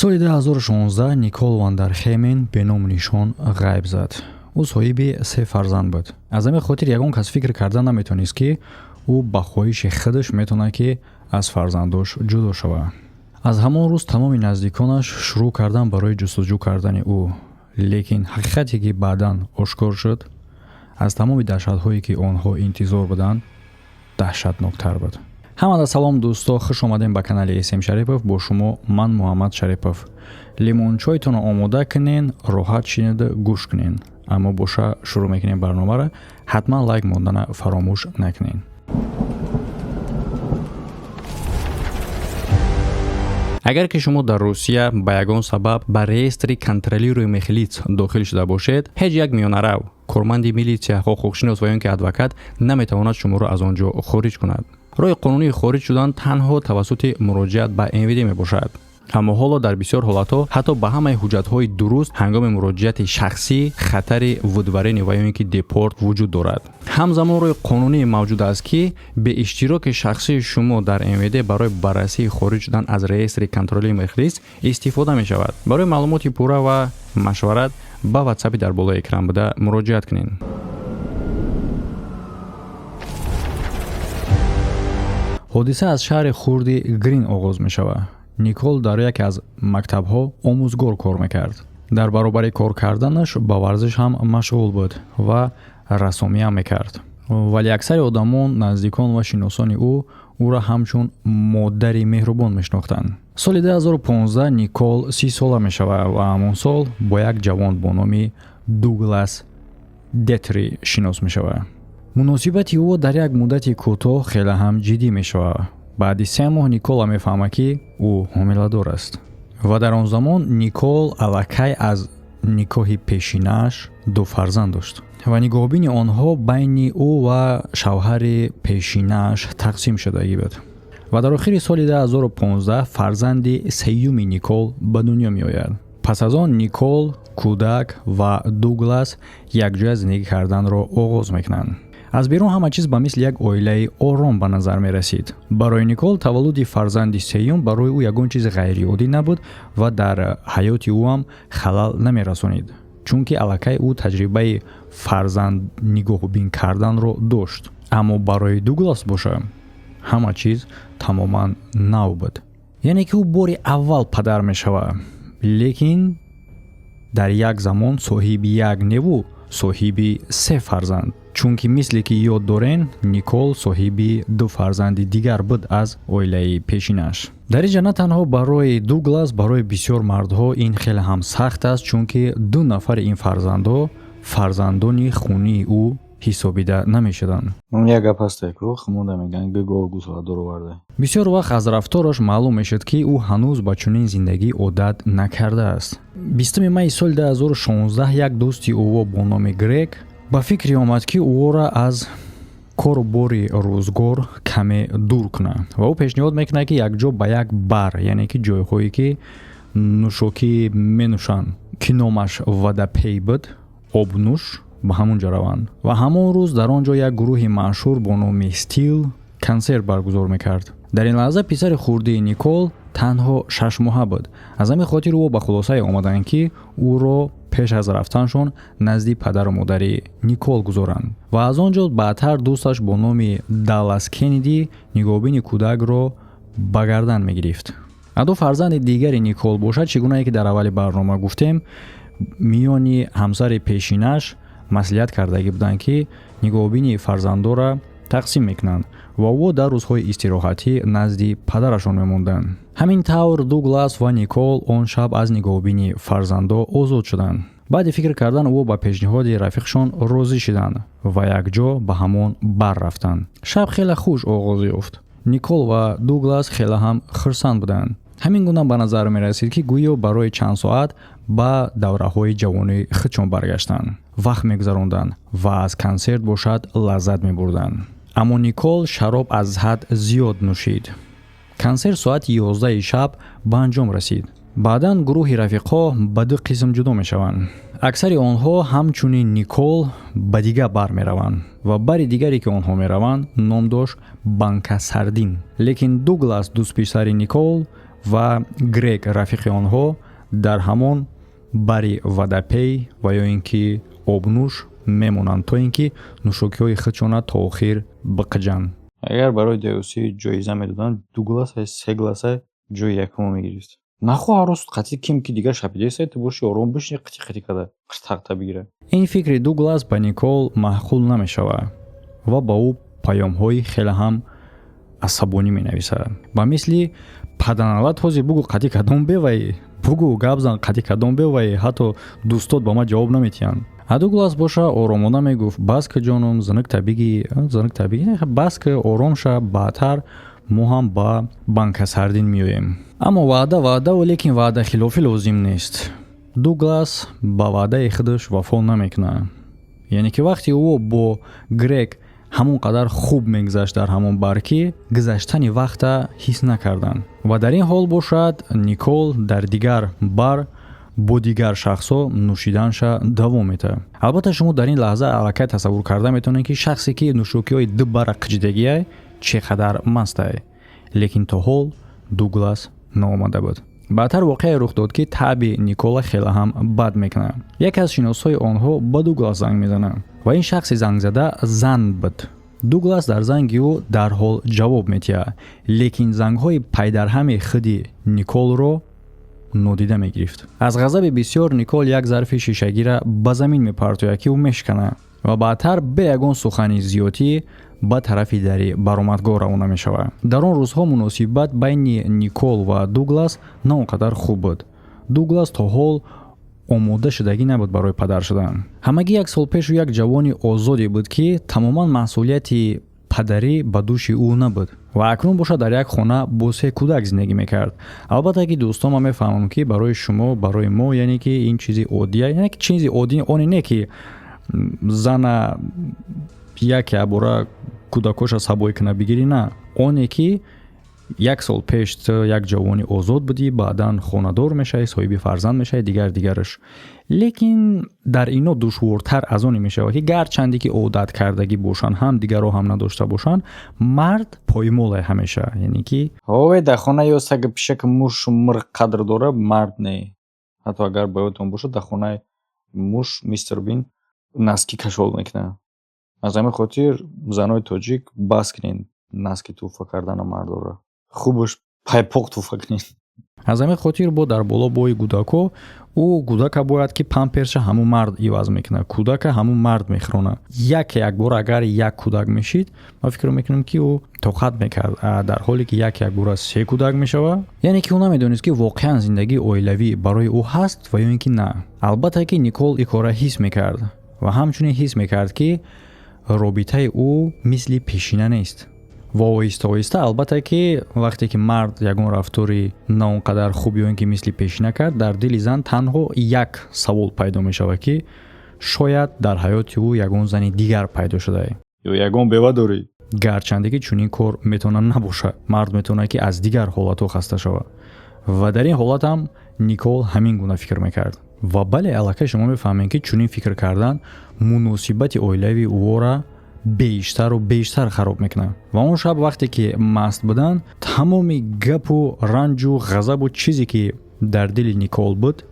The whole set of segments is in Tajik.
соли 2016 Никол Вандерхеймен бе ном нишон ғайб зад. ӯ соҳиби 3 фарзанд буд. аз ҳамин хотир ягон кас фикр карда наметавонист ки ӯ ба хоҳиши худаш метавонад ки аз фарзандош ҷудо шавад. аз ҳамон рӯз тамоми наздиконаш шурӯъ кардан барои ҷустуҷӯ кардани ӯ. лекин ҳақиқате ки баъдан ошкор шуд, аз тамоми даҳшатҳое ки онҳо интизор буданд, даҳшатноктар буд. ҳамада салом дӯсто, хуш омадем ба канали SM Шарипов. бо шумо ман Муҳаммад Шарипов. лимончойтонро омода кунен, роҳат шинида гӯш кунен. аммо боша шурӯъ мекунем барномаро. ҳатман лайк мондана фаромӯш накунен. агар ки шумо дар Русия ба ягон сабаб ба реестри контролируемых михлиц дохил шуда бошед, ҳеҷ як миёнарав, корманди милитсия, ҳуқуқшинос ва ё ин ки адвокат наметавонад шуморо аз он ҷо хориҷ кунад. роҳи қонунии хориҷ шудан танҳо тавассути муроҷиат ба МВД мебошад. аммо ҳоло дар бисёр ҳолатҳо ҳатто ба ҳамаи ҳуҷҷатҳои дуруст ҳангоми муроҷиати шахсӣ хатари вудваренӣ ва ё ин ки депорт вуҷуд дорад. ҳамзамон роҳи қонунӣ мавҷуд аст ки бе иштироки шахсии шумо дар МВД барои баррасии хориҷ шудан аз реестри контролии мухлис истифода мешавад. барои маълумоти пурра ва машварат ба WhatsApp-и дар болои экран буда муроҷиат кунед. ҳодиса аз шаҳри хурди Грин оғоз мешавад. Никол дар яке аз мактабҳо омӯзгор кор мекард. дар баробари кор карданаш ба варзиш ҳам машғул буд ва рассомиям мекард. вале аксари одамон, наздикон ва шиносони ӯро ҳамчун модари меҳрубон мешинохтанд. соли 2015 Никол 30 сола мешавад ва ҳамон сол бо як ҷавон бо номи Дуглас Детри шинос мешавад. муносибати ӯ дар як муддати кӯтоҳ хеле ҳам ҷиддӣ мешавад. баъди 3 моҳ Никола мефаҳмад ки ӯ ҳомиладор аст. ва дар он замон Никол аллакай аз никоҳи пешинааш 2 фарзанд дошт ва нигоҳубини онҳо байни ӯ ва шавҳари пешинааш тақсим шудагӣ буд. ва дар охири соли 2015 фарзанди сеюми Никол ба дунё меояд. пас аз он Никол, кӯдак ва Дуглас якҷоя зиндагӣ карданро оғоз мекунанд. аз берун ҳама чиз ба мисли як оилаи ором ба назар мерасид. барои Никол таваллуди фарзанди сеюм барои ӯ ягон чизи ғайриоддӣ набуд ва дар ҳаёти ӯ ҳам халал намерасонид, чунки аллакай ӯ таҷрибаи фарзанд нигоҳубин карданро дошт. аммо барои Дуглас боша ҳама чиз тамоман нав буд. яъне ки ӯ бори аввал падар мешавад, лекин дар як замон соҳиби як неву, соҳиби 3 фарзанд. чунки мисле ки ёд дорен, Никол соҳиби 2 фарзанди дигар буд аз оилаи пешинаш. дар инҷа на танҳо барои Дуглас, барои бисёр мардҳо ин хеле ҳам сахт аст, чунки 2 нафари ин фарзандҳо фарзандони хунии ӯ ҳисобида намешуданд. як гап ҳастеку хумода мегӯянд гӯгов гусоладор оварда. бисёр вақт аз рафтораш маълум мешуд ки ӯ ҳанӯз ба чунин зиндагӣ одат накардааст. 20 майи соли 2016 як дӯсти ӯ бо номи Грег ба фикри омад ки ӯро аз кору бори рӯзгор каме дур кунад ва ӯ пешниҳод мекунад ки якҷо ба як бар, яъне ки ҷойҳое ки нӯшокӣ менӯшанд, ки номаш Вадапей буд, обнӯш, ба ҳамон ҷо раванд. ва ҳамон рӯз дар он ҷо як гурӯҳи маъшҳур бо номи Стил консерт баргузор мекард. дар ин лаҳза писари хурдии Никол танҳо 6 моҳа буд. аз ҳамин хотир ӯ ба хулосае омаданд ки ӯро пеш аз рафтаншон назди падару модари Никол гузоранд. ва аз он ҷо баъдтар дӯсташ бо номи Даллас Кеннеди нигоҳубини кӯдакро ба гардан мегирифт. аду фарзанди дигари Никол бошад, чӣ гунае ки дар аввали барнома гуфтем, миёни ҳамсари пешинаш маслиҳат кардагӣ буданд ки нигоҳубини фарзандора тақсим мекунанд ва ӯ дар рӯзҳои истироҳатӣ назди падарашон мемонданд. ҳамин тавр Дуглас ва Никол он шаб аз нигоҳубини фарзандо озод шуданд. баъди фикр кардан ӯ ба пешниҳоди рафиқшон розӣ шуданд ва якҷо ба ҳамон бар рафтанд. шаб хеле хуш оғоз ёфт. Никол ва Дуглас хеле ҳам хурсанд буданд. ҳамин гуна ба назар мерасид ки гӯё барои чанд соат ба давраҳои ҷавонии худшон баргаштанд, вақт мегузаронданд ва аз консерт бошад лаззат мебурданд. аммо Никол шароб аз ҳад зиёд нӯшид. консерт соати 11 шаб ба анҷом расид. баъдан гурӯҳи рафиқҳо ба 2 қисм ҷудо мешаванд. аксари онҳо ҳамчунин Никол ба дигар бар мераванд ва бари дигаре ки онҳо мераванд ном дошт Банка Сардин. лекин Дуглас дӯстписари Никол ва грек рафиқи онҳо дар ҳамон бари вадапей ва ё ин ки обнӯш мемонанд то ин ки нӯшокиҳои худшона то охир биқиҷанд. агар барои деюсӣ ҷоиза медоданд 2 гласа 3 гласа ҷои якумо мегирист. нахоҳ рост қати ким ки дигар шапидесай ту боши ором бишни қити када қитақта бигира. ин фикри Дуглас ба Никол маъқул намешавад ва ба ӯ паёмҳои хеле ҳам асабонӣ менависад. ба мисли паданалат ҳозир бугу қати кадом бевай, бугу гап зан қати кадом бевай, ҳатто дӯстот ба ман ҷавоб наметиҳанд. Дуглас боша оромона мегуфт бас ки ҷонум зинукта биги бас ки ором ша баъдтар мо ҳам ба банка сардин меоем. аммо ваъда лекин ваъда хилофӣ лозим нест. Дуглас ба ваъдаи худаш вафо намекунад. яъне ки вақти ӯ бо грек ҳамон қадар хуб мегузашт дар ҳамон бар ки гузаштани вақта ҳис накарданд. ва дар ин ҳол бошад Никол дар дигар бар бо дигар шахсҳо нӯшиданша давом метавад. албатта шумо дар ин лаҳза аллакай тасаввур карда метавонед ки шахсе ки нӯшокиҳои ду бара қиҷидагиай чӣ қадар мастай. лекин то ҳол Дуглас наомада буд. баъдтар воқеае рух дод ки таъби Никола хеле ҳам бад мекунад. яке аз шиносҳои онҳо ба Дуглас занг мезанад ва ин шахси зангзада зан буд. Дуглас дар занги ӯ дарҳол ҷавоб метиҳад, лекин зангҳои пайдарҳами худи Николро нодида мегирифт. аз ғазаби бисёр Никол як зарфи шишагира ба замин мепартояд ки ӯ мешканад ва баъдтар бе ягон сухани зиёдӣ ба тарафи дари баромадгоҳ равона мешавад. дар он рӯзҳо муносибат байни Никол ва Дуглас на он қадар хуб буд. Дуглас то ҳол омода шудагӣ набуд барои падар шудан. ҳамагӣ як сол пешу як ҷавони озоде буд ки тамоман маъсулияти падарӣ ба дӯши ӯ набуд ва акнун боша дар як хона бо 3 кӯдак зиндагӣ мекард. албатта ки дӯстон ма мефаҳмам ки барои шумо барои мо яъне ки ин чизи оддия, яъне ки чизи оддӣ оне не ки зана яке бора кӯдакоша сабой куна бигирӣ, на, оне ки як сол пеш ту як ҷавони озод будӣ, баъдан хонадор мешавӣ, соҳиби фарзанд мешавӣ, дигараш. лекин дар ино душвортар аз оне мешавад ки гарчанде ки одат кардагӣ бошанд, ҳам дигаро ҳам надошта бошанд, мард поймоле ҳамеша, яъне ки ҳове дар хона ё сага пиша ки муш мир қадр дора мард не. ҳатто агар ба ёдтон бошад дар хонаи муш мистер Бин наски кашол мекунад. аз ҳамин хотир занои тоҷик бас кунед наски туфа кардана мардора. хубаш пайпоқ туфа кунед. аз ҳамин хотир бо дар боло бои кӯдако ӯ кӯдака бояд ки памперша ҳамун мард иваз мекунад, кӯдака ҳамун мард мехӯронад. як бор агар як кӯдак мешид, ма фикр мекунам ки ӯ тоқат мекард. дар ҳоле ки як бора 3 кӯдак мешавад, яъне ки ӯ намедонист ки воқеан зиндагии оилавӣ барои ӯ ҳаст ва ё ин ки на. албатта ки Никол ин кора ҳис мекард ва ҳамчунин ҳис мекард ки робитаи ӯ мисли пешина нест. ва оҳиста албатта ки вақте ки мард ягон рафтори на он қадар хуб ё ин ки мисли пешина кард, дар дили зан танҳо як савол пайдо мешавад ки шояд дар ҳаёти ӯ ягон зани дигар пайдо шудае ё ягон бева дорӣ. гарчанде ки чунин кор метавонад набошад. мард метавонад ки аз дигар ҳолатҳо хаста шавад ва дар ин ҳолат ҳам Никол ҳамин гуна фикр мекард. ва бале аллакай шумо мефаҳмед ки чунин фикр кардан муносибати оилавии ӯра бештару бештар хароб мекунад. ва он шаб вақте ки маст буданд, тамоми гапу ранҷу ғазабу чизе ки дар дили Никол буд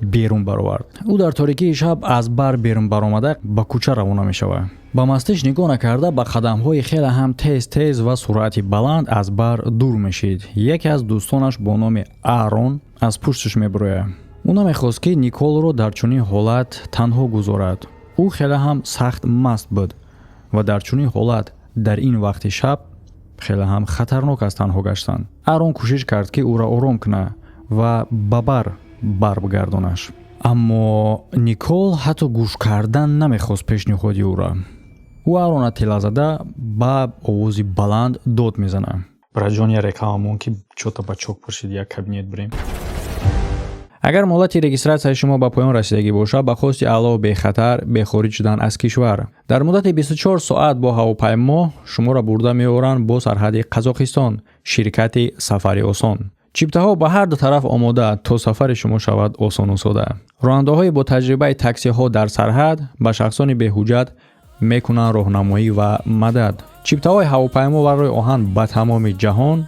берун баровард. ӯ дар торикии шаб аз бар берун баромада ба кӯча равона мешавад. ба мастиш нигоҳ накарда ба қадамҳои хеле ҳам тез ва суръати баланд аз бар дур мешид. яке аз дӯстонаш бо номи Арон аз пушташ мебурояд. ӯ намехост ки Николро дар чунин ҳолат танҳо гузорад. ӯ хеле ҳам сахт маст буд ва дар чунин ҳолат дар ин вақти шаб хеле ҳам хатарнок аст танҳо гаштан. Арон кӯшиш кард ки ӯро ором кунад ва ба бар бигардонаш. аммо Никол ҳатто гӯш кардан намехост пешниҳоди ӯро. ӯ Арона тилазада ба овози баланд дод мезанад. браҷон я рекламамон ки чота ба чок пуршид як кабинет бирем. агар муҳлати регистратсияи шумо ба поён расидагӣ бошад, ба хости аъло бехатар бехориҷ шудан аз кишвар дар муддати 24 соат бо ҳавопаймо шуморо бурда меоранд бо сарҳади Қазоқистон. ширкати Сафари Осон. чиптаҳо ба ҳар ду тараф омода то сафари шумо шавад осону сода. ронандаҳои бо таҷрибаи таксиҳо дар сарҳад ба шахсони беҳуҷҷат мекунанд роҳнамоӣ ва мадад. чиптаҳои ҳавопаймо барои оҳан ба тамоми ҷаҳон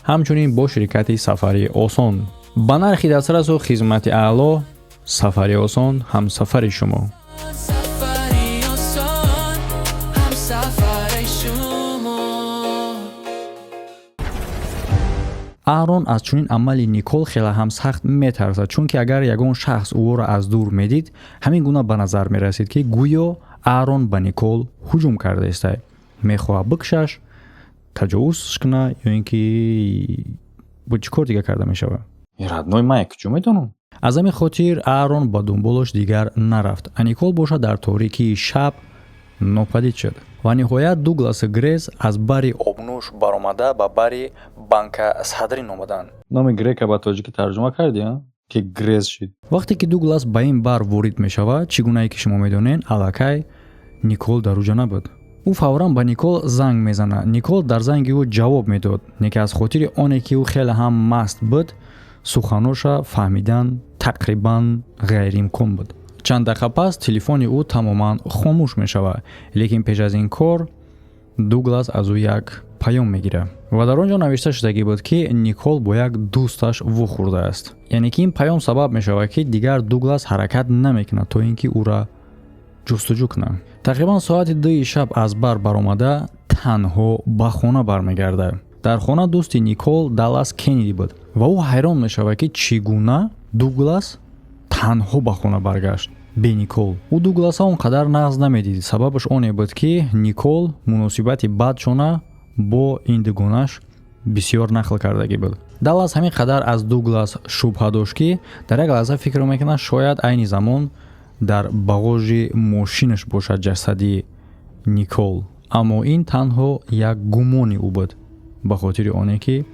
ҳамчунин бо ширкати сафари осон ба нархи дастрасу хизмати аъло. Сафари осон ҳамсафари шумо. Аҳрон аз чунин амали Никол хеле ҳам сахт метарсад, чунки агар ягон шахс ӯро аз дур медид, ҳамин гуна ба назар мерасид, ки гӯё Аҳрон ба Никол ҳуҷум кардаестай, мехоҳад бикушаш, таҷовуз куна ё ин ки чӣ кор дигар карда мешавад. родной май куҷо медонам. аз ҳамин хотир Аҳрон ба дунболаш дигар нарафт. Никол боша дар торикии шаб нопадид шуд ва ниҳоят Дуглас Грес аз бари обнӯш баромада ба бари банка садрин омаданд. номи грека ба тоҷикӣ тарҷума кардӣ ки грез шид. вақте ки Дуглас ба ин бар ворид мешавад, чӣ гунае ки шумо медонед, аллакай Никол дар уҷа набуд. ӯ фавран ба Никол занг мезанад. Никол дар занги ӯ ҷавоб медод, неки аз хотири оне ки ӯ хеле ҳам маст буд, суханоша фаҳмидан тақрибан ғайриимкон буд. чанд дақиқа пас телефони ӯ тамоман хомӯш мешавад, лекин пеш аз ин кор Дуглас аз ӯ як паём мегирад ва дар он ҷо навишта шудагӣ буд, ки Никол бо як дӯсташ вохӯрдааст. яъне ки ин паём сабаб мешавад, ки дигар Дуглас ҳаракат намекунад то ин ки ӯра ҷустуҷӯ кунад. тақрибан соати 2 шаб аз бар баромада танҳо ба хона бармегардад. дар хона дӯсти Никол Даллас Кеннеди буд ва ӯ ҳайрон мешавад, ки чӣ гуна Дуглас танҳо ба хона баргашт бе Никол. ӯ Дугласа он қадар нағз намедид. сабабаш оне буд, ки Никол муносибати бадшона бо ин дугонаш бисёр нақл кардагӣ буд. Даллас ҳамин қадар аз Дуглас шубҳа дошт, ки дар як лаҳза фикр мекунад шояд айни замон дар бағожи мошинаш бошад ҷасади Никол. аммо ин танҳо як гумони ӯ буд, ба хотири оне ки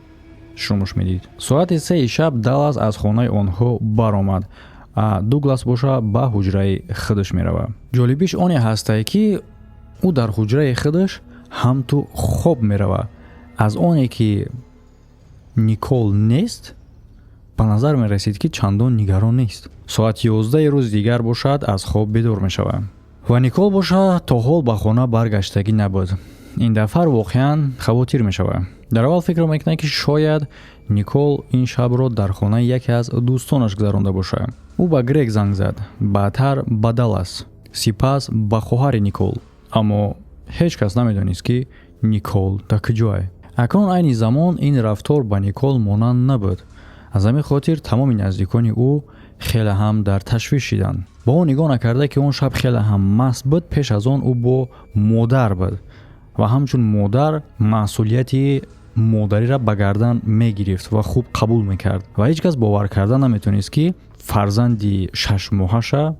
шумуш медид. соати 3 шаб Даллас аз хонаи онҳо баромад. Дуглас боша ба ҳуҷраи худаш меравад. ҷолибиш оне ҳастае, ки ӯ дар ҳуҷраи худаш ҳамту хоб меравад. аз оне ки Никол нест, ба назар мерасид, ки чандон нигарон нест. соати 11 рӯзи дигар бошад, аз хоб бедор мешавад ва Никол боша то ҳол ба хона баргаштагӣ набуд. ин дафъа воқеан хавотир мешавад. дар аввал фикр мекунад, ки шояд Никол ин шабро дар хонаи яке аз дӯстонаш гузаронда бошад. ӯ ба Грег занг зад, баъдтар ба Даллас, сипас ба хоҳари Никол. аммо ҳеҷ кас намедонист, ки Никол дар куҷоае. акнун айни замон ин рафтор ба Никол монанд набуд. аз ҳамин хотир тамоми наздикони ӯ хеле ҳам дар ташвиш шиданд. ба он нигоҳ накарда, ки он шаб хеле ҳам маст буд. пеш аз он ӯ бо модар буд ва ҳамчун модар масъулияти модариро ба гардан мегирифт ва хуб қабул мекард ва ҳеҷ кас бовар карда наметонист, ки фарзанди 6 моҳаша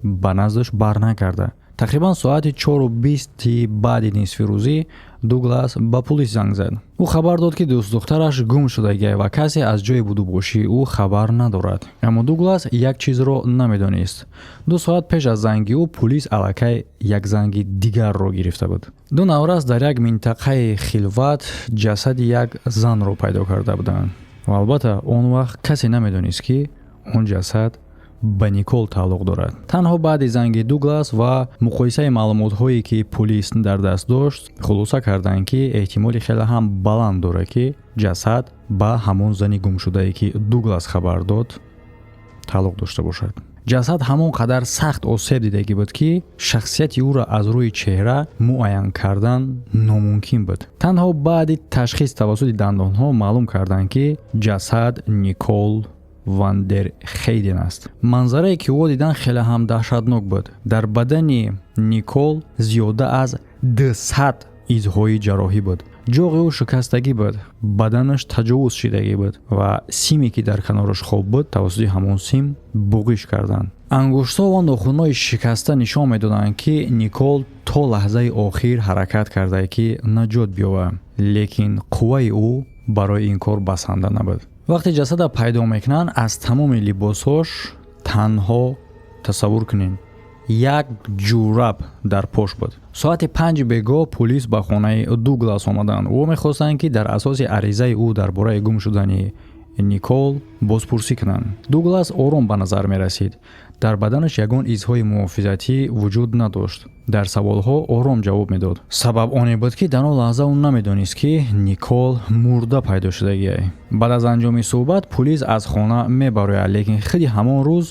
ба наздаш барнагардад. тақрибан соати 4:20 баъди нисфи рӯзӣ Дуглас ба пулис занг зад. ӯ хабар дод, ки дӯстдухтараш гум шудагист ва касе аз ҷои буду бошии ӯ хабар надорад. аммо Дуглас як чизро намедонист. 2 соат пеш аз занги ӯ пулис аллакай як занги дигарро гирифта буд. 2 наврас дар як минтақаи хилват ҷасади як занро пайдо карда буданд ва албатта он вақт касе намедонист, ки он ҷасад ба Никол тааллуқ дорад. танҳо баъди занги Дуглас ва муқоисаи маълумотҳое ки пулис дар даст дошт, хулоса карданд, ки эҳтимоли хеле ҳам баланд дорад, ки ҷасад ба ҳамон зани гумшудае, ки Дуглас хабар дод, тааллуқ дошта бошад. ҷасад ҳамон қадар сахт осеб дидагӣ буд, ки шахсияти ӯро аз рӯи чеҳра муайян кардан номумкин буд. танҳо баъди ташхис тавассути дандонҳо маълум карданд, ки ҷасад Никол ван дер Хейден аст. манзарае ки ӯ дидан хеле ҳам даҳшатнок буд. дар бадани Никол зиёда аз 200 изҳои ҷарроҳӣ буд. ҷоғи ӯ шикастагӣ буд, баданаш таҷовуз шидагӣ буд ва симе ки дар канораш хоб буд, тавассути ҳамон сим буғиш карданд. ангуштҳо ва нохунҳои шикаста нишон медоданд, ки Никол то лаҳзаи охир ҳаракат кардае, ки наҷот биёбад, лекин қувваи ӯ барои ин кор басанда набуд. вақте ҷасада пайдо мекунанд, аз тамоми либосҳош танҳо тасаввур кунед як ҷураб дар пош буд. соати 5 бегоҳ пулис ба хонаи Дуглас омаданд. ӯ мехостанд, ки дар асоси аризаи ӯ дар бораи гум шудани Никол бозпурсӣ кунанд. Дуглас ором ба назар мерасид. дар баданаш ягон изҳои муҳофизатӣ вуҷуд надошт. дар саволҳо ором ҷавоб медод. Сабаб оне буд ки дар он лаҳза ӯ намедонист ки Никол мурда пайдо шудагиай. Баъд аз анҷоми суҳбат пулис аз хона мебарояд, лекин худи ҳамон рӯз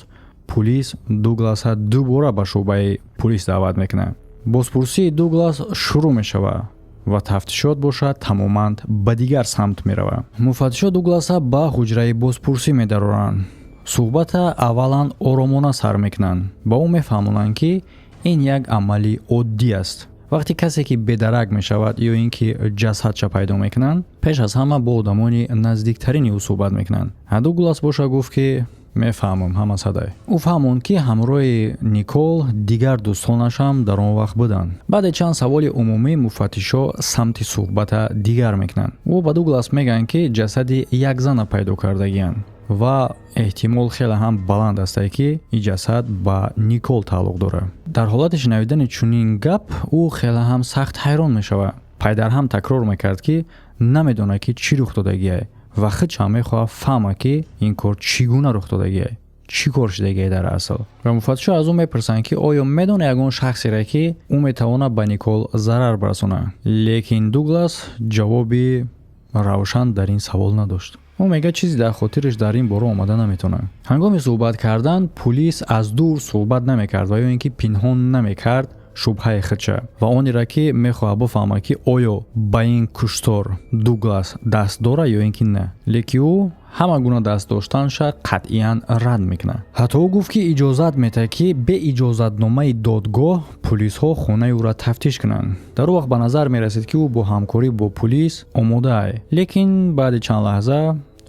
пулис Дугласа дубора ба шуъбаи пулис даъват мекунад. бозпурсии Дуглас шурӯъ мешавад ва тафтишот бошад тамоман ба дигар самт меравад. муфаттишо Дугласа ба ҳуҷраи бозпурсӣ медароранд. суҳбата аввалан оромона сар мекунанд. ба ӯ мефаҳмонанд ки ин як амали оддӣ аст. вақте касе ки бедарак мешавад ё ин ки ҷасадша пайдо мекунанд, пеш аз ҳама бо одамони наздиктарини ӯ суҳбат мекунанд. Дуглас боша гуфт ки мефаҳмам ҳама садай. ӯ фаҳмонд ки ҳамроҳи Никол дигар дӯстонаш ҳам дар он вақт буданд. баъди чанд саволи умумӣ муфаттишо самти суҳбата дигар мекунанд. ӯ ба Дуглас мегӯянд ки ҷасади як зана пайдо кардагианд ва эҳтимол хеле ҳам баланд аст ки ин ҷасад ба Никол тааллуқ дорад. дар ҳолати шунавидани чунин гап ӯ хеле ҳам сахт ҳайрон мешавад. пайдар ҳам такрор мекард ки намедонад ки чӣ рух додагиай ва худшам мехоҳад фаҳмад ки ин кор чӣ гуна рух додагиай, чӣ кор шудагиай дар асл. ва муфаттишо аз ӯ мепурсанд ки оё медонад ягон шахсере ки ӯ метавонад ба Никол зарар барасонад. лекин Дуглас ҷавоби равшан дар ин савол надошт. ӯ мегӯяд чизе дар хотираш дар ин бора омада наметонад. ҳангоми суҳбат кардан пулис аз дур суҳбат намекард ва ё ин ки пинҳон намекард шубҳаи худша ва онеро ки мехоҳад бифаҳмад ки оё ба ин куштор Дуглас даст дорад ё ин ки не. лекин ӯ ҳама гуна даст доштанша қатъиян рад мекунад. ҳатто ӯ гуфт ки иҷозат метаҳад ки бе иҷозатномаи додгоҳ пулисҳо хонаи ӯро тафтиш кунанд. дар ӯ вақт ба назар мерасид ки ӯ бо ҳамкорӣ бо пулис омодааст. лекин баъди чанд лаҳза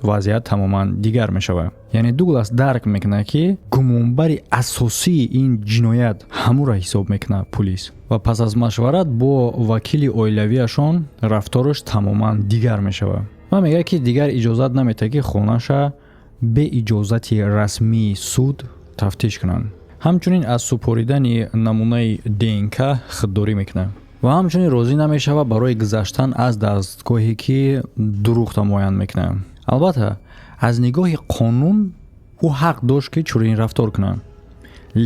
вазъият тамоман дигар мешавад. яъне Дуглас дарк мекунад ки гумонбари асосии ин ҷиноят ҳамура ҳисоб мекунад пулис ва пас аз машварат бо вакили оилавияшон рафтораш тамоман дигар мешавад. ва мегӯяд ки дигар иҷозат наметаҳад ки хонаша бе иҷозати расмии суд тафтиш кунанд. ҳамчунин аз супоридани намунаи ДНК худдорӣ мекунад ва ҳамчунин розӣ намешавад барои гузаштан аз дастгоҳе ки дурӯғ муайян мекунад. албатта аз нигоҳи қонун ӯ ҳақ дошт ки чунин рафтор кунад,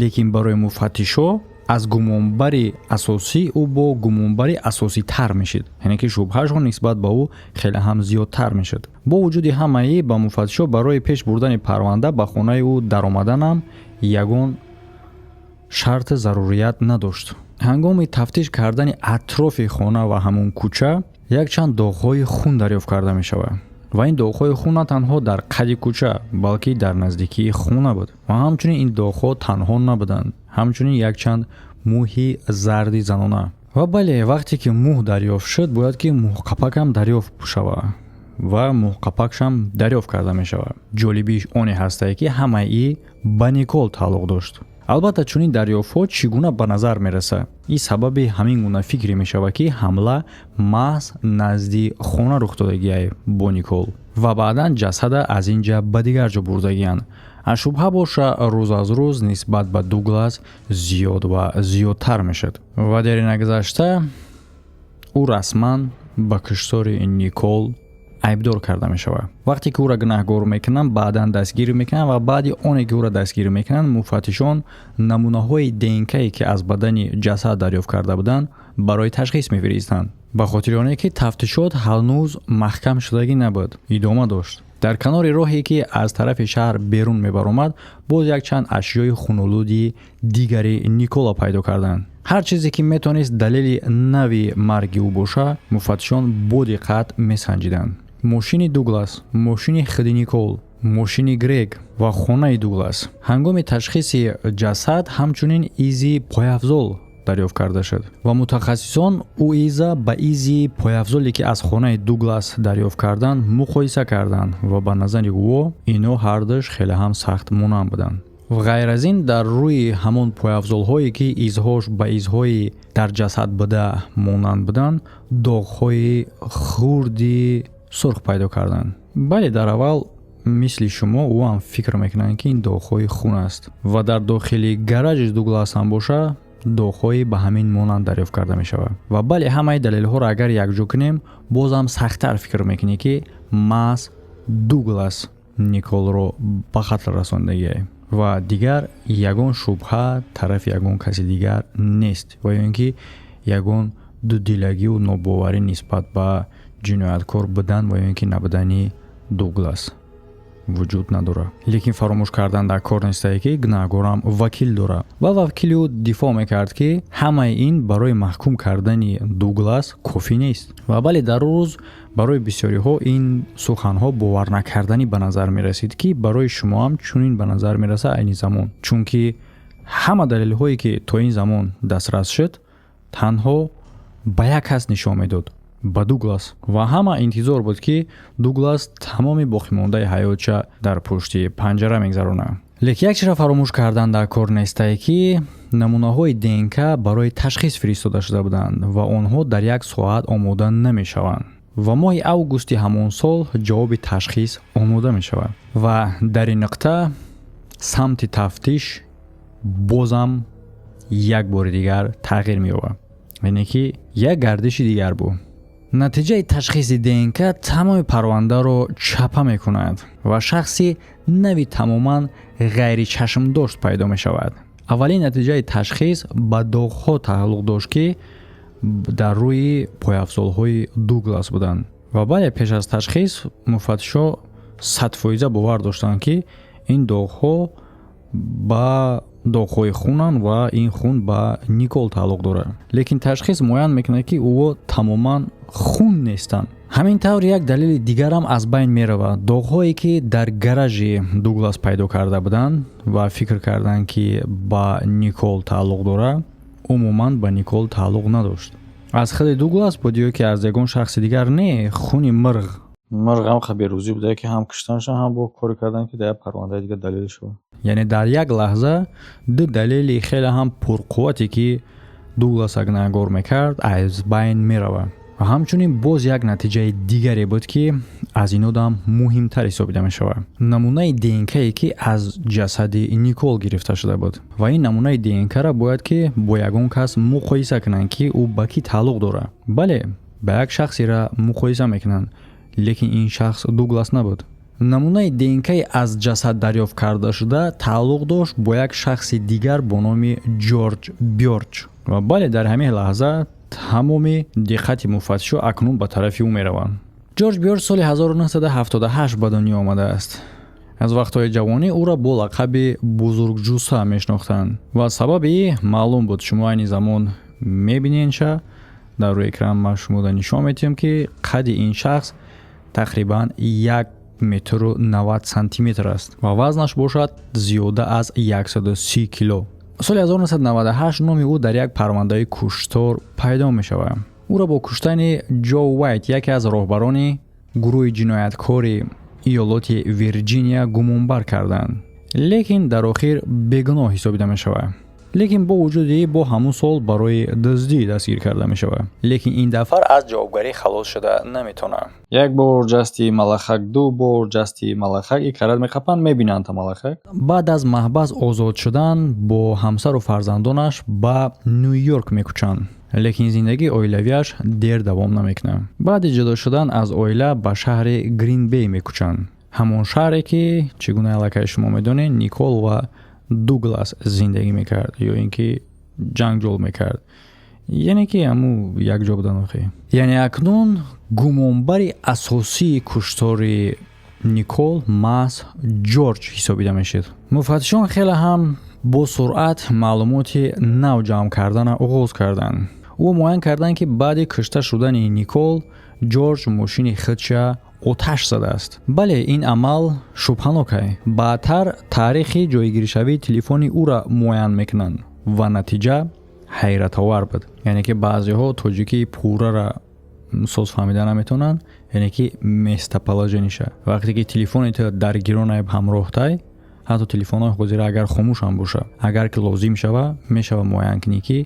лекин барои муфаттишо аз гумонбари асосӣ ӯ бо гумонбари асоситар мешид, яъне ки шубҳаашон нисбат ба ӯ хеле ҳам зиёдтар мешуд. бо вуҷуди ҳамаи ба муфаттишо барои пеш бурдани парванда ба хонаи ӯ даромаданам ягон шарти зарурият надошт. ҳангоми тафтиш кардани атрофи хона ва ҳамон кӯча якчанд доғҳои хун дарёфт карда мешавад ва ин доғҳои хун на танҳо дар қади кӯча, балки дар наздикии хона буд. ва ҳамчунин ин доғҳо танҳо набуданд, ҳамчунин якчанд мӯҳи зарди занона. ва бале, вақте ки мӯҳ дарёфт шуд, бояд ки муҳқапакам дарёфт шавад ва муҳқапакшам дарёфт карда мешавад. ҷолибиш оне ҳастае ки ҳамаи ба Никол тааллуқ дошт. албатта чунин дарёфтҳо чӣ гуна ба назар мерасад? ин сабаби ҳамин гуна фикрӣ мешавад ки ҳамла маҳз назди хона рух додагиай бо Никол ва баъдан ҷасада аз ин ҷа ба дигар ҷо бурдагиянд. аз шубҳа боша рӯз аз рӯз нисбат ба Дуглас зиёд ва зиёдтар мешуд ва дери нагузашта ӯ расман ба куштори Никол айбдор карда мешавад. вақте ки ӯро гунаҳгор мекунанд, баъдан дастгирӣ мекунанд ва баъди оне ки ӯро дастгирӣ мекунанд, муфаттишон намунаҳои ДНК-е ки аз бадани ҷасад дарёфт карда буданд барои ташхис мефиристанд. ба хотири оне ки тафтишот ҳанӯз маҳкам шудагӣ набуд, идома дошт. дар канори роҳе ки аз тарафи шаҳр берун мебаромад, боз якчанд ашёи хунолуди дигари Никола пайдо карданд. ҳар чизе ки метавонист далели нави марги ӯ боша, муфаттишон бо диққат месанҷиданд. мошини Дуглас, мошини худи Никол, мошини Грег ва хонаи Дуглас. ҳангоми ташхиси ҷасад ҳамчунин изи пойафзол дарёфт карда шуд ва мутахассисон ӯ иза ба изи пойафзоле ки аз хонаи Дуглас дарёфт карданд муқоиса карданд ва ба назари ӯ ино ҳар душ хеле ҳам сахт монанд буданд. ғайр аз ин дар рӯи ҳамон пойафзолҳое ки изҳош ба изҳои дар ҷасад буда монанд буданд, доғҳои хурди сурх пайдо карданд. бале, дар аввал мисли шумо ӯ ҳам фикр мекунанд ки ин доғҳои хун аст ва дар дохили гаражи Дуглас ҳам боша доғҳои ба ҳамин монанд дарёфт карда мешавад. ва бале, ҳамаи далелҳоро агар якҷо кунем, бозам сахттар фикр мекунем ки маҳз Дуглас Николро ба қатл расондагиай ва дигар ягон шубҳа тарафи ягон каси дигар нест ва ё ин ки ягон дудилагию нобоварӣ нисбат ба ҷинояткор будан ва ё ин ки набудани Дуглас вуҷуд надорад. Лекин фаромӯш кардан дар кор нестае ки гунаҳгорам вакил дорад ва вакили ӯ дифоъ мекард ки ҳамаи ин барои маҳкум кардани Дуглас кофӣ нест. Ва бале дар рӯз барои бисёриҳо ин суханҳо боварнакарданӣ ба назар мерасид ки барои шумо ҳам чунин ба назар мерасад айни замон, чунки ҳама далелҳое ки то ин замон дастрас шуд танҳо ба як кас нишон медод, ба Дуглас, ва ҳама интизор буд ки Дуглас тамоми боқимондаи ҳаётша дар пушти панҷара мегзаронад. Лекин як чизро фаромӯш кардан дар кор нестае ки намунаҳои ДНК барои ташхис фиристода шуда буданд ва онҳо дар як соат омода намешаванд ва моҳи августи ҳамон сол ҷавоби ташхис омода мешавад ва дар ин нуқта самти тафтиш бозам як бори дигар тағйир меёбад, яъне ки як гардиши дигар буд. натиҷаи ташхиси ДНК тамоми парвандаро чапа мекунад ва шахси нави тамоман ғайричашмдошт пайдо мешавад. аввалин натиҷаи ташхис ба доғҳо тааллуқ дошт ки дар рӯи пойафзолҳои Дуглас буданд ва бале пеш аз ташхис муфаттишҳо 100% бовар доштанд ки ин доғҳо ба доғҳои хунанд ва ин хун ба Никол тааллуқ дорад. Лекин ташхис муайян мекунад ки ӯҳо тамоман хун нестанд. ҳамин тавр як далели дигарам аз байн меравад. доғҳое ки дар гаражи Дуглас пайдо карда буданд ва фикр карданд ки ба Никол тааллуқ дорад, умуман ба Никол тааллуқ надошт. аз худи Дуглас буд ё ки аз ягон шахси дигар не, хуни мирғ ҳам хаберӯзӣ буда ки ҳам куштаншон ҳам бо кори кардан ки дар як парвандаи дигар далел шуд. яъне дар як лаҳза ду далели хеле ҳам пурқуввате ки Дуглас гунаҳгор мекард аз байн меравад. ва ҳамчунин боз як натиҷаи дигаре буд ки аз инодам муҳимтар ҳисобида мешавад. намунаи ДНКе ки аз ҷасади Никол гирифта шуда буд ва ин намунаи ДНКра бояд ки бо ягон кас муқоиса кунанд ки ӯ ба кӣ тааллуқ дорад. бале ба як шахсира муқоиса мекунанд, лекин ин шахс Дуглас набуд. намунаи ДНК аз ҷасад дарёфт карда шуда тааллуқ дошт бо як шахси дигар бо номи Ҷорҷ Бёрч. ва бале дар ҳамин лаҳза тамоми диққати муфаттишҳо акнун ба тарафи ӯ мераванд. Ҷорҷ Бёрч соли 1978 ба дунё омадааст. аз вақтҳои ҷавонӣ ӯро бо лақаби бузургҷуса мешнохтанд ва сабаби маълум буд. шумо айни замон мебиненша дар рӯи экран ма шумода нишон метиҳам ки қадди ин шахс тақрибан 1 метру 90 сантиметр аст ва вазнаш бошад зиёда аз 130 кило. соли 1998 номи ӯ дар як парвандаи куштор пайдо мешавад. ӯро бо куштани Ҷо Уайт, яке аз роҳбарони гурӯҳи ҷинояткори иёлоти Вирҷиния гумонбар карданд, лекин дар охир бегуноҳ ҳисобида мешавад. лекин бо вуҷуди бо ҳамун сол барои дуздӣ дастгир карда мешавад. лекин ин дафъа аз ҷавобгарӣ халос шуда наметавонад. як бор ҷасти малахак, ду бор ҷасти малахак икарат меқапанд мебинанд та малахак. баъд аз маҳбас озод шудан бо ҳамсару фарзандонаш ба Нью-Йорк мекӯчанд, лекин зиндагии оилавияш дер давом намекунад. баъди ҷудо шудан аз оила ба шаҳри Грин-Бей мекӯчанд, ҳамон шаҳре ки чӣ гуна аллакай шумо медонед Никол ва Дуглас зиндагӣ мекард ё ин ки ҷангҷол мекард, яъне ки ҳамун як ҷо будан охи. яъне акнун гумонбари асосии куштори Никол маҳз Ҷорҷ ҳисобида мешуд. муфаттишон хеле ҳам бо суръат маълумоти нав ҷамъ кардана оғоз карданд. ӯ муайян карданд ки баъди кушта шудани Никол Ҷорҷ мошини худша оташ задааст. бале ин амал шубҳанок аст. баъдтар таърихи ҷойгиришавии телефони ӯра муайян мекунанд ва натиҷа ҳайратовар буд. яъне ки баъзеҳо тоҷикии пуррара соз фаҳмида наметавонанд, яъне ки местоположениша. вақте ки телефони ту дар гиронай ҳамроҳтай, ҳатто телефонҳои ҳозира агар хомӯш ҳам боша, агар ки лозим шава мешава муайян кунӣ ки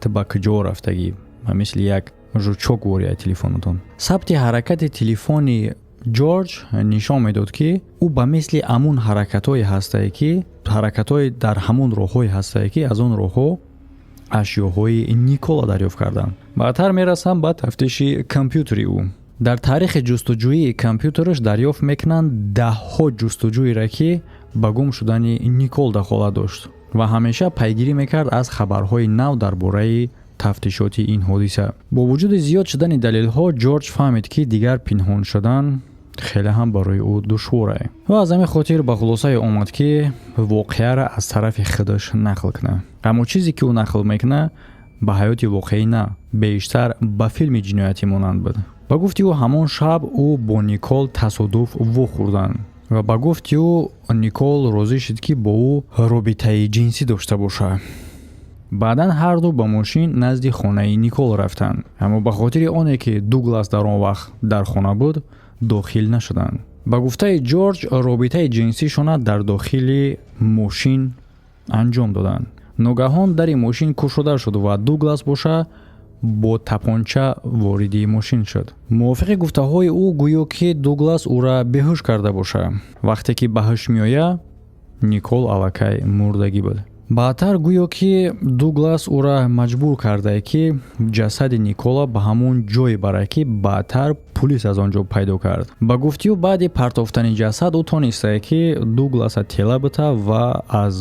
ту ба куҷо рафтагӣ ва мисли як жучок ворияи телефонатон. сабти ҳаракати телефони Ҷорҷ нишон медод ки ӯ ба мисли ҳамун ҳаракатҳое ҳастае ки ҳаракатҳои дар ҳамун роҳҳое ҳастае ки аз он роҳҳо ашёҳои Никола дарёфт карданд. баъдтар мерасам ба тафтиши компютери ӯ. дар таърихи ҷустуҷӯии компютераш дарёфт мекунанд даҳҳо ҷустуҷӯеро ки ба гум шудани Никол дахолат дошт ва ҳамеша пайгирӣ мекард аз хабарҳои нав дар бораи тафтишоти ин ҳодиса. Бо вуҷуди зиёд шудани далелҳо, Ҷорҷ фаҳмид, ки дигар пинҳон шудан хеле ҳам барои ӯ душвор аст. Ва аз ҳамин хотир ба хулосае омад, ки воқеаро аз тарафи худаш нақл кунад. Аммо чизе, ки ӯ нақл мекунад, ба ҳаёти воқеӣ на, бештар ба филми ҷиноятӣ монанд буд. Ба гуфти ӯ, ҳамон шаб ӯ бо Никол тасодуф вохӯрданд ва ба гуфти ӯ, Никол розӣ шуд, ки бо ӯ робитаи ҷинсӣ дошта бошад. баъдан ҳарду ба мошин назди хонаи Никол рафтанд, аммо ба хотири оне ки Дуглас дар он вақт дар хона буд, дохил нашуданд. ба гуфтаи Ҷорҷ, робитаи ҷинсишона дар дохили мошин анҷом доданд. ногаҳон дари мошин кушода шуд ва Дуглас боша бо тапонча вориди мошин шуд. мувофиқи гуфтаҳои ӯ, гӯё ки Дуглас ӯра беҳуш карда бошад. вақте ки ба ҳуш меояд, Никол аллакай мурдагӣ буд. баъдтар гӯё ки Дуглас ӯра маҷбур кардае, ки ҷасади Никола ба ҳамон ҷое барад, ки баъдтар пулис аз он ҷо пайдо кард. ба гуфти ӯ, баъди партофтани ҷасад ӯ тонистае, ки Дугласа тела бита ва аз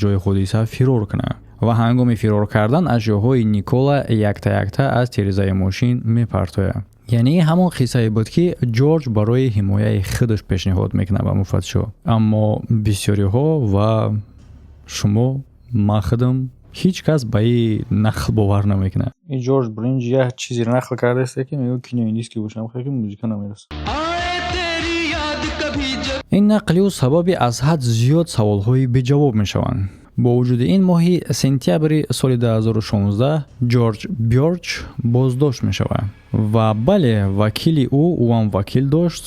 ҷои ҳодиса фирор кунад ва ҳангоми фирор кардан ашёҳои Никола якта аз тирезаи мошин мепартояд. яъне ҳамон қиссае буд, ки Ҷорҷ барои ҳимояи худаш пешниҳод мекунад ба муфаттишо. аммо бисёриҳо ва шумо, ман худам, ҳеҷ кас ба ин нақл бовар намекунад. ин Ҷорҷ Бринҷ як чизе нақл кардааст, ки мегӯяд киноиндиски бошам, хеле музика намерасад. ин нақли ӯ сабаби аз ҳад зиёд саволҳои беҷавоб мешаванд. бо вуҷуди ин, моҳи сентябри соли 2016 Ҷорҷ Бёрч боздошт мешавад ва бале, вакили ӯ ҳам вакил дошт,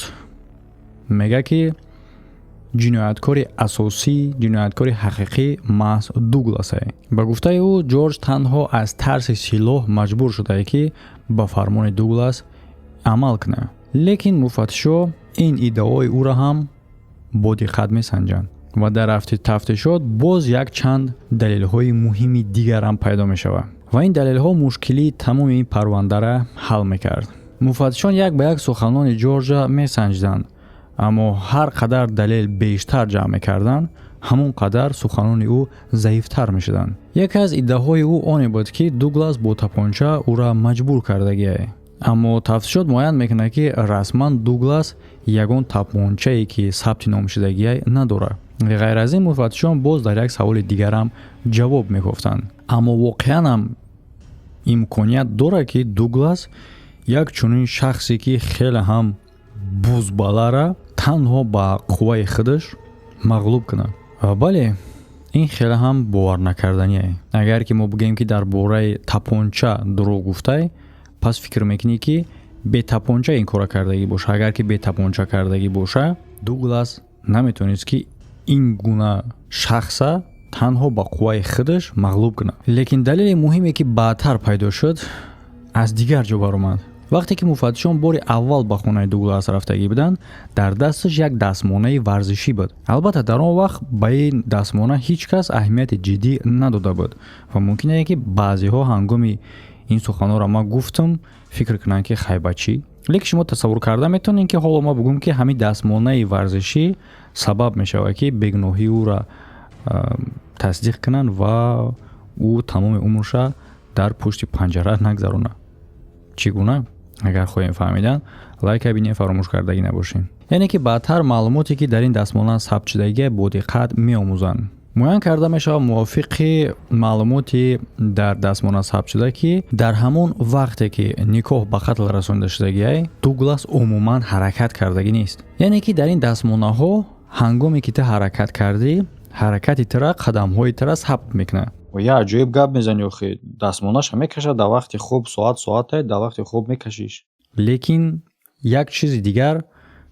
мега ки ҷинояткори асосӣ, ҷинояткори ҳақиқӣ маҳз Дуглас аст. ба гуфтаи ӯ, Ҷорҷ танҳо аз тарси силоҳ маҷбур шудааст, ки ба фармони Дуглас амал кунад. лекин муфаттишо ин иддаои ӯро ҳам бо диққат месанҷанд ва дар тафтишот боз як чанд далелҳои муҳими дигарам пайдо мешавад ва ин далелҳо мушкилии тамоми ин парвандаро ҳал мекард. муфаттишон як ба як суханони Ҷорҷа месанҷиданд, аммо ҳар қадар далел бештар ҷамъ мекарданд, ҳамон қадар суханони ӯ заифтар мешуданд. яке аз иддаҳои ӯ оне буд, ки Дуглас бо тапонча ӯро маҷбур кардагиаст. аммо тафтишот муайян мекунад, ки расман Дуглас ягон тапончае, ки сабти номшудагиаст, надорад. ғайр аз ин, муфаттишон боз дар як саволи дигарам ҷавоб мехофтанд. аммо воқеан ҳам имконият дорад, ки Дуглас як чунин шахсе, ки хеле ҳам бузбалара, танҳо ба қувваи худаш мағлуб кунад. бале, ин хеле ҳам боварнакарданӣ аст. агар ки мо бигӯем, ки дар бораи тапонча дурӯғ гуфтай, пас фикр мекунӣ, ки бетапонча ин кора кардагӣ боша. агар ки бетапонча кардагӣ боша, Дуглас наметавонист, ки ин гуна шахса танҳо ба қувваи худаш мағлуб кунад. лекин далели муҳиме, ки баъдтар пайдо шуд, аз дигар ҷо баромад. вақте ки муфаттишон бори аввал ба хонаи Дуглас рафтагӣ буданд, дар дасташ як дастмонаи варзишӣ буд. албатта дар он вақт ба ин дастмона ҳеҷ кас аҳамияти ҷиддӣ надода буд ва мумкин аст, ки баъзеҳо ҳангоми ин суханонро ман гуфтам фикр кунанд, ки хайба чӣ. лекин шумо тасаввур карда метавонед, ки ҳоло ма бигӯм, ки ҳамин дастмонаи варзишӣ сабаб мешавад, ки бегуноҳии ӯро тасдиқ кунанд ва ӯ тамоми умрша дар пушти панҷара нагзаронад. чӣ гуна? агар хоҳем фаҳмидан, лайка бинем, фаромӯш кардагӣ набошем. яъне ки баъдтар маълумоте, ки дар ин дастмона сабт шудагиаст, бо диққат меомӯзанд. муайян карда мешавад мувофиқи маълумоти дар дастмона сабт шуда, ки дар ҳамон вақте, ки никоҳ ба қатл расонида шудагиаст, Дуглас умуман ҳаракат кардагӣ нест. яъне ки дар ин дастмонаҳо ҳангоме ки ту ҳаракат кардӣ, ҳаракати тура, қадамҳои тура сабт мекунад. я аҷоиб гап мезанӣ, охи дастмонаша мекашад, дар вақти хуб соат дар вақти хуб мекашиш. лекин як чизи дигар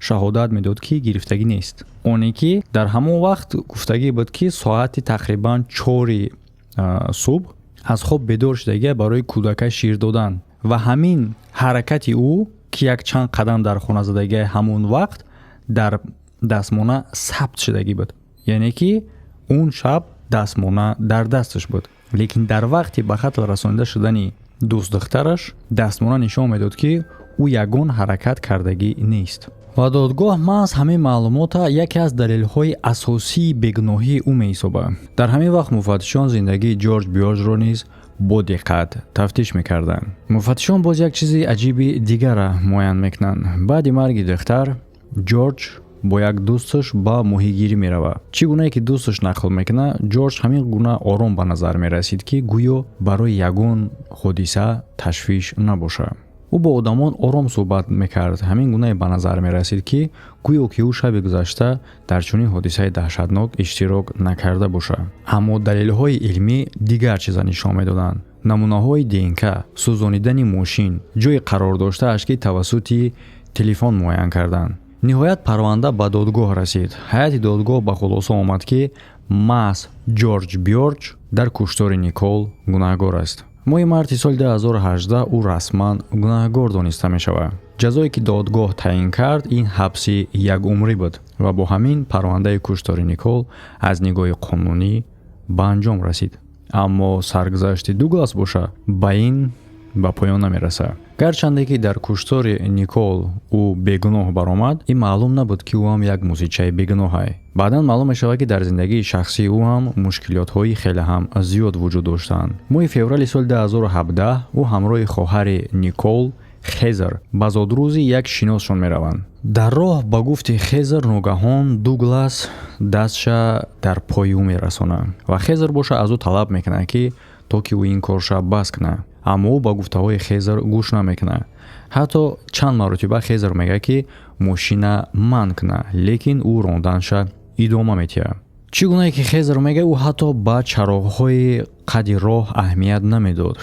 шаҳодат медод, ки гирифтагӣ нест. оне ки дар ҳамон вақт гуфтагӣ буд, ки соати тақрибан 4 субҳ аз хоб бедор шудагиаст барои кӯдака шир додан ва ҳамин ҳаракати ӯ, ки як чанд қадам дар хона задагиаст, ҳамон вақт дар дастмона сабт шудагӣ буд. яъне ки он шаб дастмона дар дасташ буд. лекин дар вақти ба қатл расонида шудани дӯст духтараш, дастмона нишон медод, ки ӯ ягон ҳаракат кардагӣ нест. ва додгоҳ маҳз ҳамин маълумота яке аз далелҳои асосии бегуноҳии ӯ меҳисобад. дар ҳамин вақт муфаттишон зиндагии ҷорҷ бёрҷро низ бо диққат тафтиш мекарданд. муфаттишон боз як чизи аҷиби дигара муайян мекунанд. баъди марги духтар ҷорҷ бо як дӯсташ ба моҳигирӣ меравад. чӣ гунае ки дӯсташ нақл мекунад, ҷорҷ ҳамин гуна ором ба назар мерасид ки гӯё барои ягон ҳодиса ташвиш набошад. ӯ бо одамон ором суҳбат мекард. ҳамин гунае ба назар мерасид ки гӯё ки ӯ шаби гузашта дар чунин ҳодисаи даҳшатнок иштирок накарда бошад. аммо далелҳои илмӣ дигар чиза нишон медоданд. намунаҳои ДНК, сӯзонидани мошин, ҷойи қарордоштааш ки тавассути телефон муайян карданд. ниҳоят парванда ба додгоҳ расид. ҳайати додгоҳ ба хулоса омад ки маҳз ҷорҷ бёрҷ дар куштори Никол гунаҳгор аст. моҳи марти соли 2018 ӯ расман гунаҳгор дониста мешавад. ҷазое ки додгоҳ таъин кард ин ҳабси якумрӣ буд ва бо ҳамин парвандаи куштори Никол аз нигоҳи қонунӣ ба анҷом расид. аммо саргузашти Дуглас боша ба ин ба поён намерасад. гарчанде ки дар куштори Никол ӯ бегуноҳ баромад, ин маълум набуд ки ӯ ҳам як мусичаи бегуноҳ аст. баъдан маълум мешавад ки дар зиндагии шахсии ӯ ҳам мушкилотҳои хеле ҳам зиёд вуҷуд доштанд. моҳи феврали соли 2017 ӯ ҳамроҳи хоҳари Никол Хезер ба зодрӯзи як шиносшон мераванд. дар роҳ ба гуфти Хезер ногаҳон Дуглас дастша дар пои ӯ мерасонад ва Хезер боша аз ӯ талаб мекунад ки то ки ӯ ин корша бас кунад. аммо ӯ ба гуфтаҳои Хезер гӯш намекунад. ҳатто чанд маротиба Хезер мегӯяд ки мошина ман кунад, лекин ӯ ронданша идома метиҳад. чӣ гунае ки Хезер мегӯяд, ӯ ҳатто ба чароғҳои қади роҳ аҳамият намедод.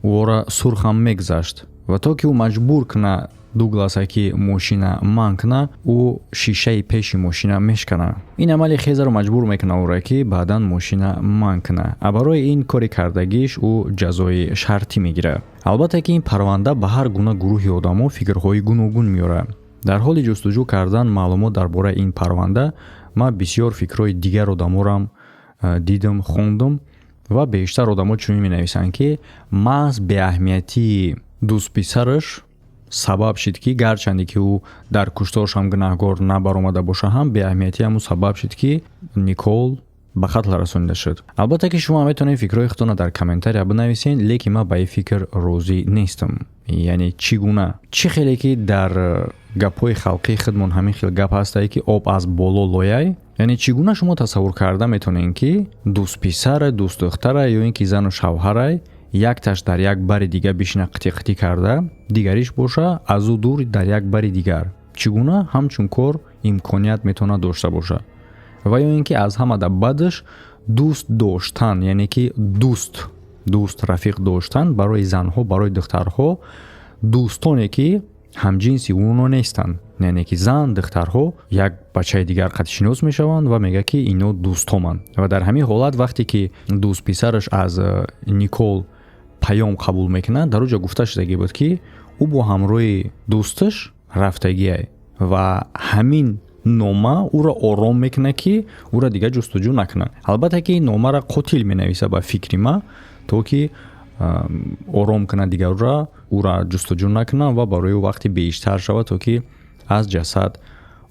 ӯра сурхам мегузашт ва то ки ӯ маҷбур кунад Дугласа ки мошина ман кунад, ӯ шишаи пеши мошина мешканад. ин амали Хезер маҷбур мекунад ӯра ки баъдан мошина ман кунад. барои ин кори кардагиш ӯ ҷазои шартӣ мегирад. албатта ки ин парванда ба ҳар гуна гурӯҳи одамон фикрҳои гуногун меорад. дар ҳоли ҷустуҷӯ кардан маълумот дар бораи ин парванда ман бисёр фикрҳои дигар одаморам дидам, хондум ва бештар одамон чунин менависанд ки маҳз беаҳамиятии дӯстписараш сабаб шид ки гарчанде ки ӯ дар кушторш ҳам гунаҳгор набаромада боша ҳам беаҳамиятӣ ҳамун сабаб шид ки Никол ба қатл расонида шуд. албатта ки шумо метавонед фикрҳои худтонро дар комментария бинависед, лекин ман ба ин фикр розӣ нестам. яъне чӣ гуна чӣ хеле ки дар гапҳои халқии худмон ҳамин хел гап ҳастае ки об аз боло лояй. яъне чӣ гуна шумо тасаввур карда метавонед ки дӯстписара, дӯстдухтара ё ин ки зану шавҳарай якташ дар як бари дигар бишина қитӣ карда, дигариш боша аз ӯ дур дар як бари дигар. чӣ гуна ҳамчун кор имконият метавонад дошта боша. ва ё ин ки аз ҳамада бадаш дӯст доштан, яъне ки дӯст рафиқ доштан барои занҳо, барои духтарҳо, дӯстоне ки ҳамҷинси оно нестанд. яъне ки зан, духтарҳо як бачаи дигар қатъишинос мешаванд ва мегӯяд ки ино дӯстоманд. ва дар ҳамин ҳолат вақте ки дӯстписараш аз Никол паём қабул мекунад, дар оҷа гуфта шудагӣ буд ки ӯ бо ҳамроҳи дӯсташ рафтагиай ва ҳамин нома ӯро ором мекунад ки ӯра дигар ҷустуҷӯ накунад. албатта ки ин номаро қотил менависа ба фикри ман, то ки ором кунад дигарро, ӯра ҷустуҷӯ накунад ва барои ӯ вақти бештар шавад, то ки аз ҷасад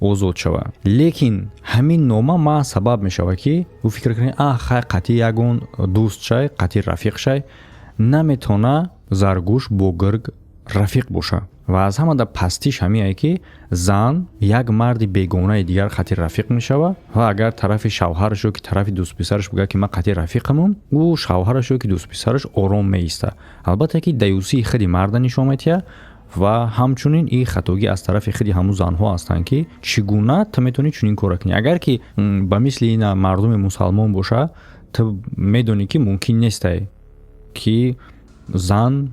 озод шавад. лекин ҳамин нома ман сабаб мешавад ки ӯ фикр кунад хай қатъи ягон дӯст шай, қатъи рафиқ шай наметавона заргӯш бо гирг рафиқ боша. ва аз ҳамада пастиш ҳамин ки зан як марди бегонаи дигар қатъи рафиқ мешавад ва агар тарафи шавҳарашо ки тарафи дӯстписараш бигӯяд ки ман қатъи рафиқамам, ӯ шавҳарашо ки дӯстписараш ором меиста. албатта ки даюсии худи марда нишон метиҳад ва ҳамчунин ин хатогӣ аз тарафи худи ҳамун занҳо ҳастанд ки чӣ гуна ту метавонӣ чунин кора кунӣ. агар ки ба мисли ина мардуми мусалмон боша, ту медонӣ ки мумкин нестай ки зан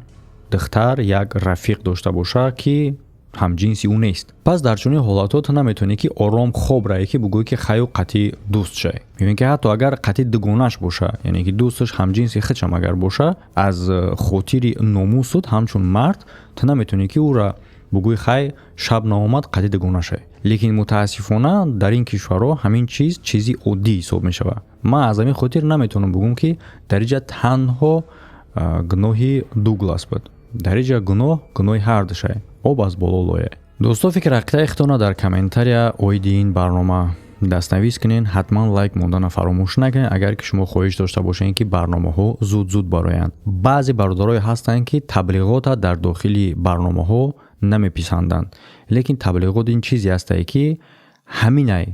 духтар як рафиқ дошта боша ки ҳамҷинси ӯ нест. пас дар чунин ҳолатҳо ту наметавонӣ ки ором хоб раҳӣ ки бигӯӣ ки хаю қатъи дӯст шай. мебинӣ ки ҳатто агар қатъи дугонаш боша, яъне ки дӯсташ ҳамҷинси худшам агар боша, аз хотири номусуд ҳамчун мард ту наметавонӣ ки ӯра бигӯӣ хай шаб наомад қатъи дугона шай. лекин мутаассифона дар ин кишварҳо ҳамин чизи оддӣ ҳисоб мешавад. ман аз ҳамин хотир наметавонам бигӯм ки дар инҷа танҳо гуноҳи Дуглас буд. дар инҷа гуноҳи ҳар душай об аз боло лояй. дӯстон фикр рақтаихтона дар комментария оиди ин барнома дастнавис кунен. ҳатман лайк мондана фаромӯш накунед агар ки шумо хоҳиш дошта бошед ки барномаҳо зуд бароянд. баъзе бародарое ҳастанд ки таблиғота дар дохили барномаҳо намеписанданд, лекин таблиғот ин чизе ҳастае ки ҳаминай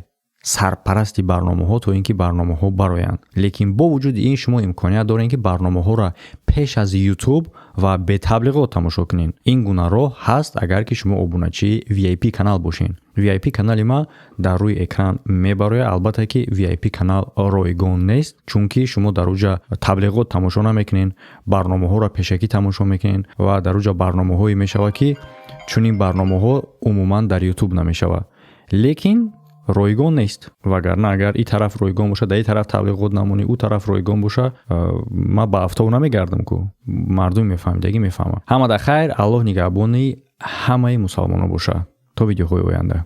сарпарасти барномаҳо то ин ки барномаҳо бароянд. лекин бо вуҷуди ин шумо имконият доред ки барномаҳоро пеш аз YouTube ва бе таблиғот тамошо кунед. ин гуна роҳ ҳаст агар ки шумо обуначии VIP канал бошед. VIP канали ма дар рӯи экран мебарояд. албатта ки VIP канал ройгон нест, чунки шумо дар уҷа таблиғот тамошо намекунед, барномаҳоро пешакӣ тамошо мекунед ва дар уҷа барномаҳое мешавад ки чунин барномаҳо умуман дар YouTube намешавад. лекин ройгон нест. вагарна агар ин тараф ройгон боша, дар ин тараф таблиғот намони, ӯ тараф ройгон боша, ма ба автов намегардам ку. мардум мефаҳмидагӣ мефаҳмад. ҳамада хайр. аллоҳ нигаҳбони ҳамаи мусалмонон боша. то видеоҳои оянда.